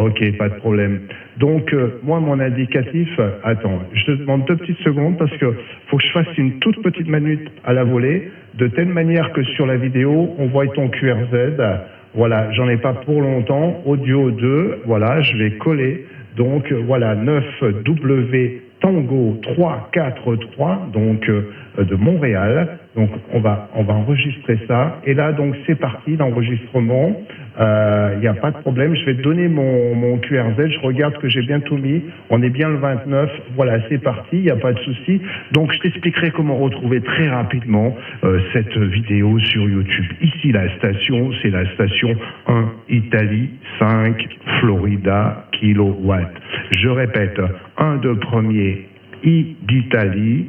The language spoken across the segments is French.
Ok, pas de problème. Donc, moi, mon indicatif, attends, je te demande 2 petites secondes parce que faut que je fasse une toute petite manip à la volée, de telle manière que sur la vidéo, on voit ton QRZ. Voilà, j'en ai pas pour longtemps. Audio 2, voilà, je vais coller. Donc, voilà, 9W Tango 343, donc de Montréal. Donc, on va enregistrer ça. Et là, donc, c'est parti, l'enregistrement. Il n'y a pas de problème. Je vais te donner mon QRZ. Je regarde que j'ai bien tout mis. On est bien le 29. Voilà, c'est parti. Il n'y a pas de souci. Donc, je t'expliquerai comment retrouver très rapidement cette vidéo sur YouTube. Ici, la station, c'est la station 1, Italie, 5, Florida, kilowatt. Je répète, 1 de premier, I d'Italie,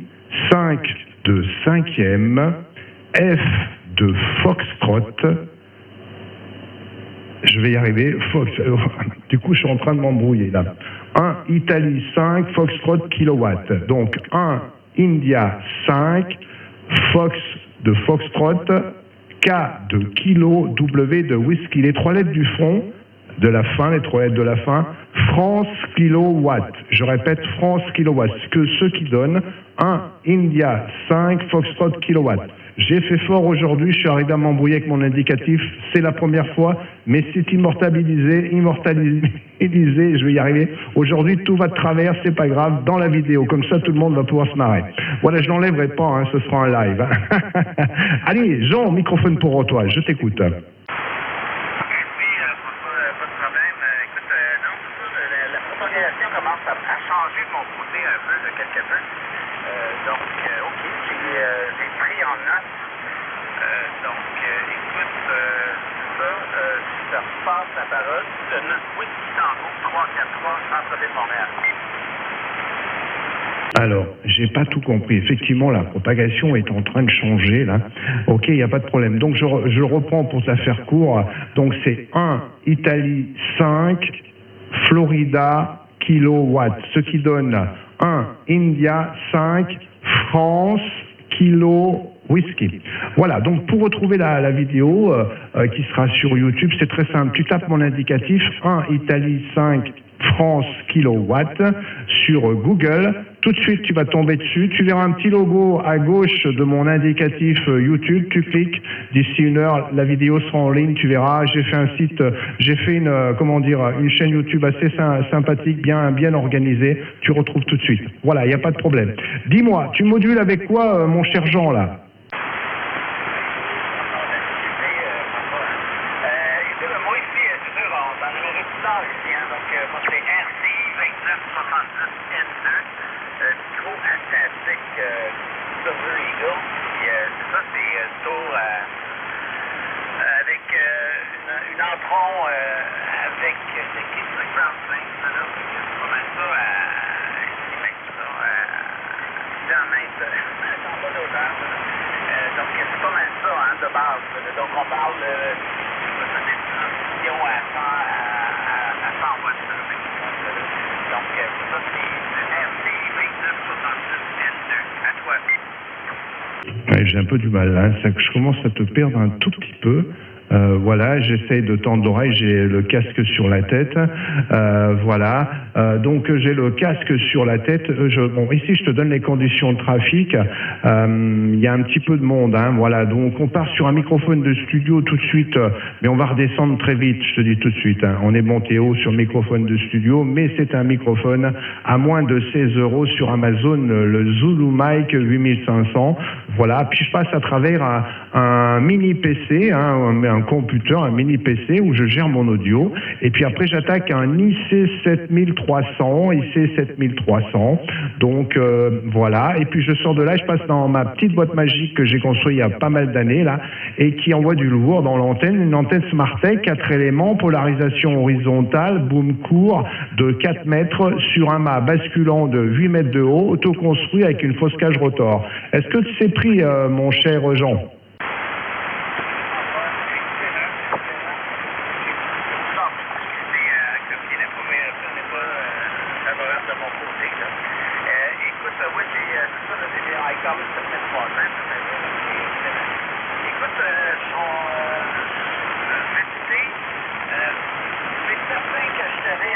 5 de cinquième, F de Foxtrot. Je vais y arriver. Du coup, je suis en train de m'embrouiller là. 1, Italie 5, Foxtrot, kilowatt. Donc 1, India 5, Fox de Foxtrot, K de kilo, W de whisky. Les 3 lettres du front, de la fin, les 3 lettres de la fin, France kilowatt. Je répète, France kilowatt. Ce qui donne 1, India 5, Foxtrot, kilowatt. J'ai fait fort aujourd'hui, je suis arrivé à m'embrouiller avec mon indicatif, c'est la première fois, mais c'est immortalisé, je vais y arriver. Aujourd'hui, tout va de travers, c'est pas grave, dans la vidéo, comme ça tout le monde va pouvoir se marrer. Voilà, je n'enlèverai pas, hein, ce sera un live. Hein. Allez, Jean, microphone pour toi, je t'écoute. Commence à changer de mon côté un peu, de quelque peu. Donc, OK, j'ai pris en note. Écoute, ça, je te repasse la parole. Le 9 Whisky Tango 343, Centre-Ville Montréal. Alors, j'ai pas tout compris. Effectivement, la propagation est en train de changer, là. Ok, il n'y a pas de problème. Donc, je reprends pour te la faire court. Donc, c'est 1, Italie 5, Florida, kilowatt, ce qui donne 1, India 5, France, kilo, whisky. Voilà, donc pour retrouver la vidéo qui sera sur YouTube, c'est très simple. Tu tapes mon indicatif 1, Italie 5, France, kilowatt sur Google. Tout de suite, tu vas tomber dessus. Tu verras un petit logo à gauche de mon indicatif YouTube. Tu cliques. D'ici 1 heure, la vidéo sera en ligne. Tu verras. J'ai fait un site, j'ai fait une chaîne YouTube assez sympathique, bien organisée. Tu retrouves tout de suite. Voilà, il n'y a pas de problème. Dis-moi, tu modules avec quoi, mon cher Jean, là? Une entron avec des kits de ground plane, c'est pas mal ça dans bas d'auteur. Donc c'est pas mal ça hein, de base. Donc on parle de des transitions à 100 watts. Donc ça c'est le RC 2966N2. À toi. Ouais, j'ai un peu du mal là, je commence à te perdre un tout petit peu. Voilà, j'essaye de tendre l'oreille, j'ai le casque sur la tête. Voilà, donc j'ai le casque sur la tête. Bon, ici, je te donne les conditions de trafic. Il y a un petit peu de monde, hein, voilà. Donc on part sur un microphone de studio tout de suite, mais on va redescendre très vite, je te dis tout de suite. Hein. On est monté haut sur microphone de studio, mais c'est un microphone à moins de 16 € sur Amazon, le Zulu Mic 8500. Voilà, puis je passe à travers un mini PC, hein, un computer, un mini PC où je gère mon audio. Et puis après, j'attaque un IC7300. Donc voilà. Et puis je sors de là, je passe dans ma petite boîte magique que j'ai construite il y a pas mal d'années là, et qui envoie du lourd dans l'antenne. Une antenne Smartech, 4 éléments, polarisation horizontale, boom court de 4 mètres sur un mât basculant de 8 mètres de haut, auto-construit avec une fausse cage rotor. Est-ce que c'est pris, mon cher Jean? C'est certain que je t'avais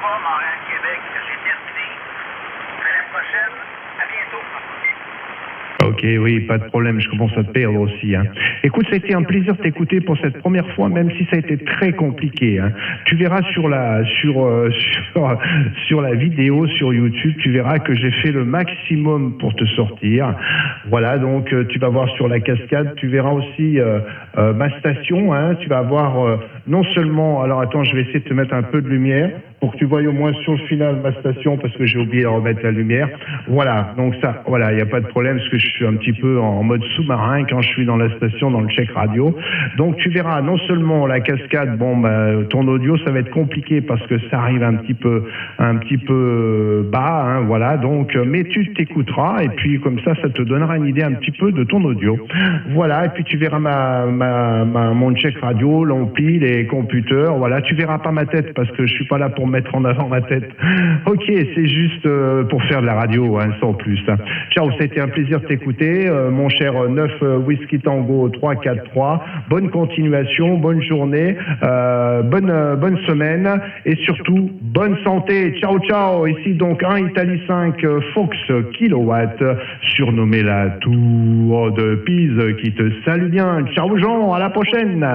pas Montréal-Québec que j'ai terminé. À la prochaine. À bientôt. Ok, oui, pas de problème, je commence à te perdre aussi. Hein. Écoute, ça a été un plaisir de t'écouter pour cette première fois, même si ça a été très compliqué. Hein. Tu verras sur la vidéo sur YouTube, tu verras que j'ai fait le maximum pour te sortir. Voilà, donc tu vas voir sur la cascade, tu verras aussi ma station. Hein. Tu vas voir non seulement, alors attends, je vais essayer de te mettre un peu de lumière pour que tu voyes au moins sur le final ma station, parce que j'ai oublié de remettre la lumière. Voilà, donc ça, voilà, il n'y a pas de problème, parce que je suis un petit peu en mode sous-marin quand je suis dans la station, dans le check radio. Donc tu verras non seulement la cascade, bon, bah, ton audio, ça va être compliqué parce que ça arrive un petit peu bas, hein, voilà, donc, mais tu t'écouteras, et puis comme ça te donnera une idée un petit peu de ton audio. Voilà, et puis tu verras mon check radio, l'ampli, les computers, voilà, tu verras pas ma tête parce que je suis pas là pour mettre en avant ma tête. Ok, c'est juste pour faire de la radio, hein, sans plus. Ciao, ça a été un plaisir de t'écouter, mon cher 9 Whisky Tango 343. Bonne continuation, bonne journée, bonne semaine, et surtout, bonne santé. Ciao, ciao. Ici donc un Italie 5 Fox Kilowatt, surnommé la Tour de Pise, qui te salue bien. Ciao Jean, à la prochaine.